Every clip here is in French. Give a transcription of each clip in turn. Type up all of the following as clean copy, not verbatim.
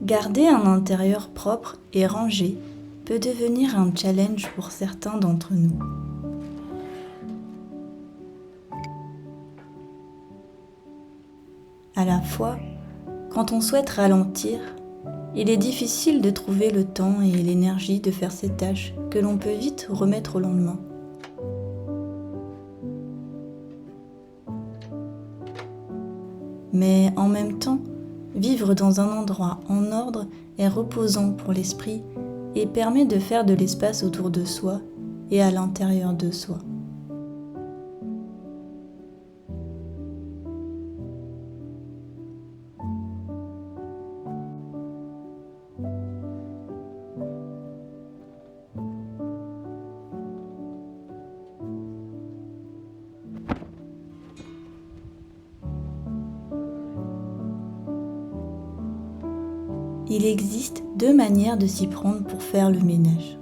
Garder un intérieur propre et rangé peut devenir un challenge pour certains d'entre nous. À la fois, quand on souhaite ralentir, il est difficile de trouver le temps et l'énergie de faire ces tâches que l'on peut vite remettre au lendemain. Mais en même temps, vivre dans un endroit en ordre est reposant pour l'esprit et permet de faire de l'espace autour de soi et à l'intérieur de soi. Il existe 2 manières de s'y prendre pour faire le ménage.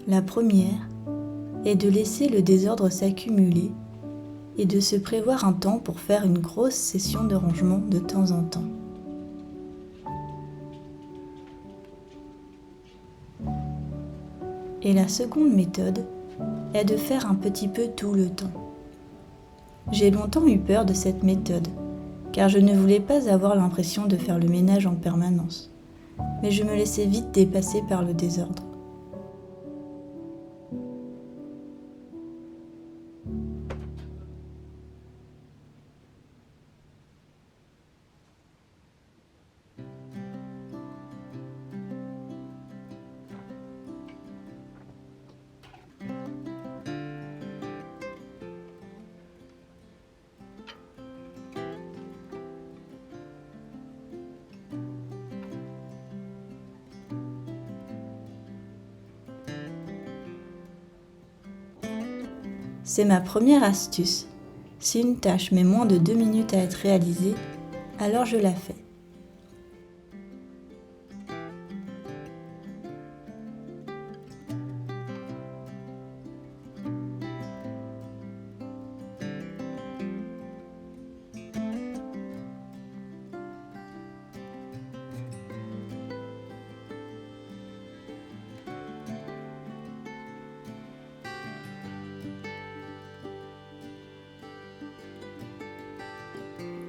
La première est de laisser le désordre s'accumuler et de se prévoir un temps pour faire une grosse session de rangement de temps en temps. Et la seconde méthode est de faire un petit peu tout le temps. J'ai longtemps eu peur de cette méthode, car je ne voulais pas avoir l'impression de faire le ménage en permanence, mais je me laissais vite dépasser par le désordre. C'est ma première astuce. Si une tâche met moins de 2 minutes à être réalisée, alors je la fais.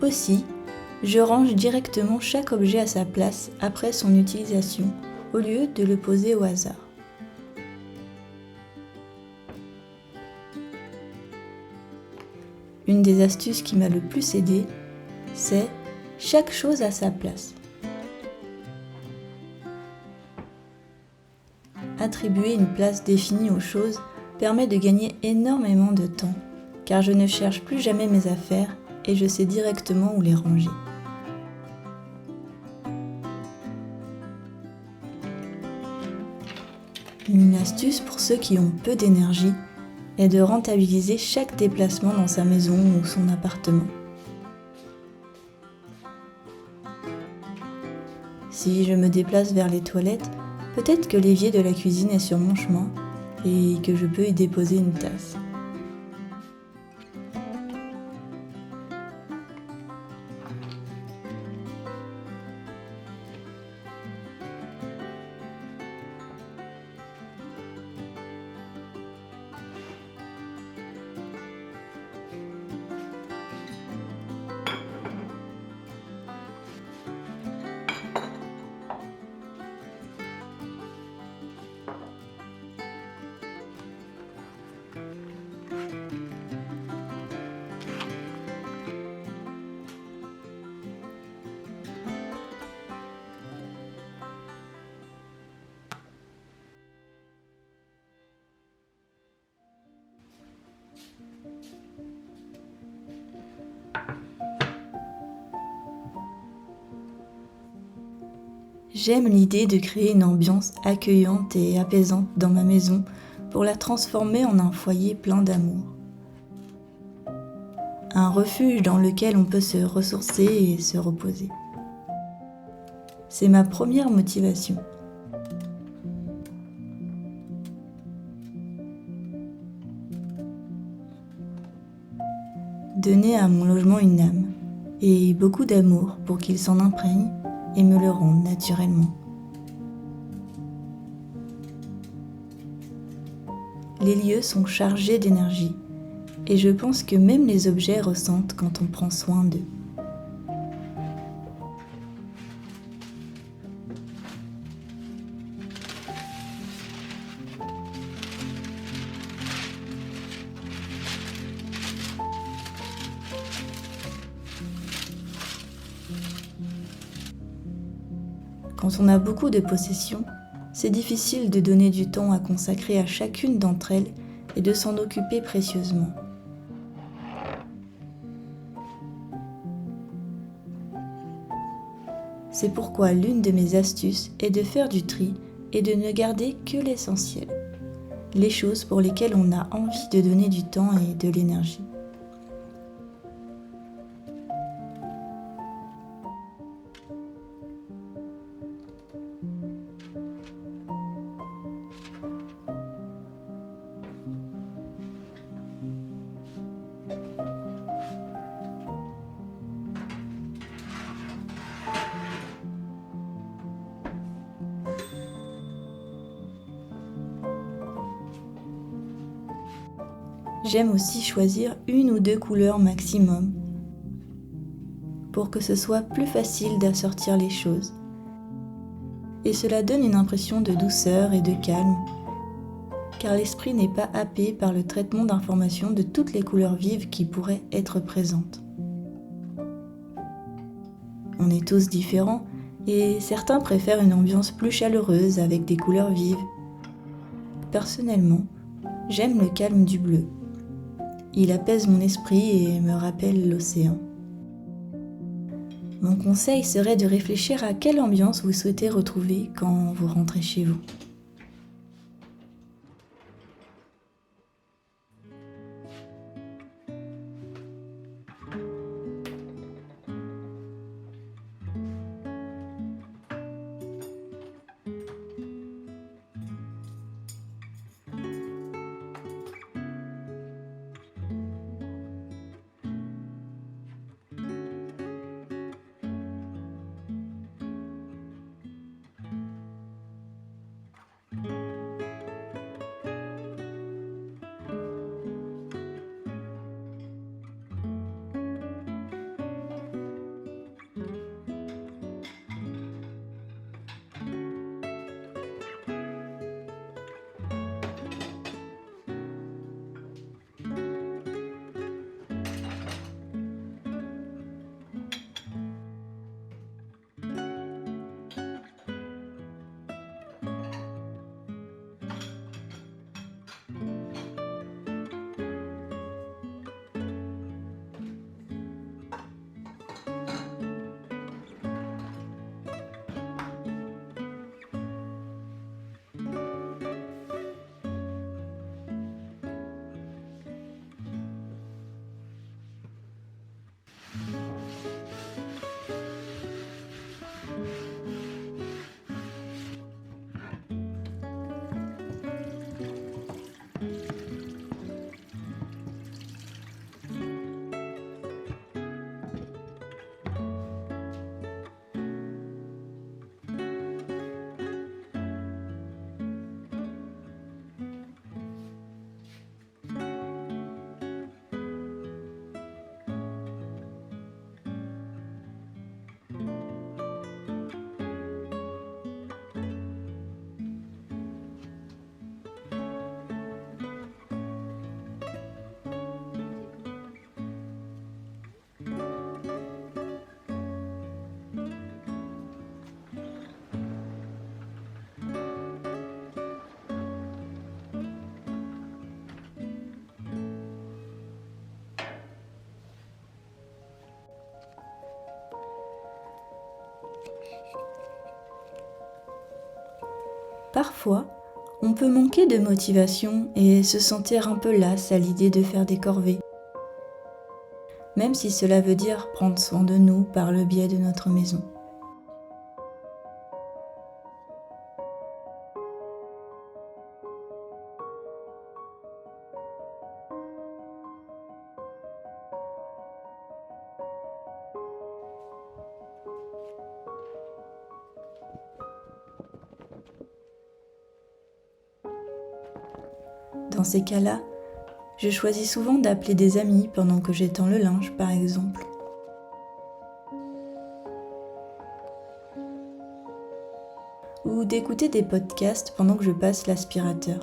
Aussi, je range directement chaque objet à sa place après son utilisation, au lieu de le poser au hasard. Une des astuces qui m'a le plus aidée, c'est chaque chose à sa place. Attribuer une place définie aux choses permet de gagner énormément de temps, car je ne cherche plus jamais mes affaires et je sais directement où les ranger. Une astuce pour ceux qui ont peu d'énergie est de rentabiliser chaque déplacement dans sa maison ou son appartement. Si je me déplace vers les toilettes, peut-être que l'évier de la cuisine est sur mon chemin et que je peux y déposer une tasse. J'aime l'idée de créer une ambiance accueillante et apaisante dans ma maison pour la transformer en un foyer plein d'amour. Un refuge dans lequel on peut se ressourcer et se reposer. C'est ma première motivation. Donner à mon logement une âme et beaucoup d'amour pour qu'ils s'en imprègnent et me le rendent naturellement. Les lieux sont chargés d'énergie et je pense que même les objets ressentent quand on prend soin d'eux. Quand on a beaucoup de possessions, c'est difficile de donner du temps à consacrer à chacune d'entre elles et de s'en occuper précieusement. C'est pourquoi l'une de mes astuces est de faire du tri et de ne garder que l'essentiel, les choses pour lesquelles on a envie de donner du temps et de l'énergie. J'aime aussi choisir une ou deux couleurs maximum pour que ce soit plus facile d'assortir les choses. Et cela donne une impression de douceur et de calme, car l'esprit n'est pas happé par le traitement d'informations de toutes les couleurs vives qui pourraient être présentes. On est tous différents et certains préfèrent une ambiance plus chaleureuse avec des couleurs vives. Personnellement, j'aime le calme du bleu. Il apaise mon esprit et me rappelle l'océan. Mon conseil serait de réfléchir à quelle ambiance vous souhaitez retrouver quand vous rentrez chez vous. Parfois, on peut manquer de motivation et se sentir un peu lasse à l'idée de faire des corvées, même si cela veut dire prendre soin de nous par le biais de notre maison. Dans ces cas-là, je choisis souvent d'appeler des amis pendant que j'étends le linge, par exemple. Ou d'écouter des podcasts pendant que je passe l'aspirateur.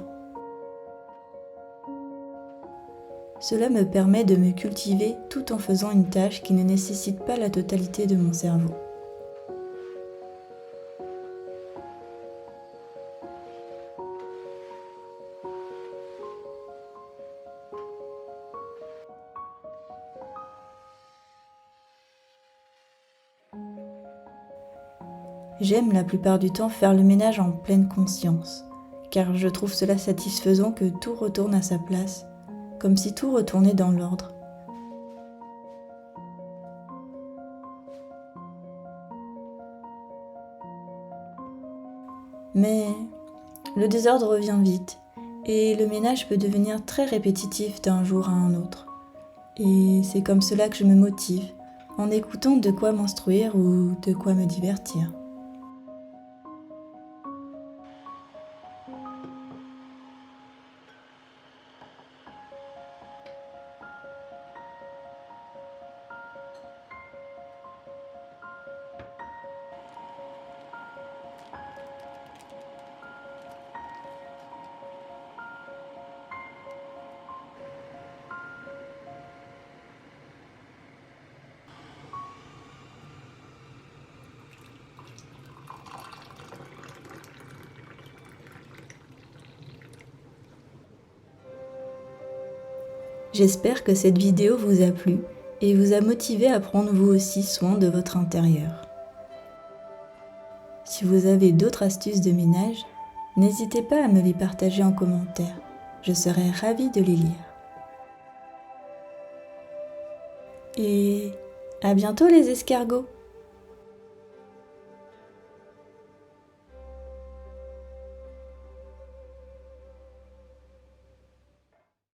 Cela me permet de me cultiver tout en faisant une tâche qui ne nécessite pas la totalité de mon cerveau. J'aime la plupart du temps faire le ménage en pleine conscience, car je trouve cela satisfaisant que tout retourne à sa place, comme si tout retournait dans l'ordre. Mais le désordre revient vite, et le ménage peut devenir très répétitif d'un jour à un autre. Et c'est comme cela que je me motive, en écoutant de quoi m'instruire ou de quoi me divertir. J'espère que cette vidéo vous a plu et vous a motivé à prendre vous aussi soin de votre intérieur. Si vous avez d'autres astuces de ménage, n'hésitez pas à me les partager en commentaire. Je serai ravie de les lire. Et à bientôt les escargots!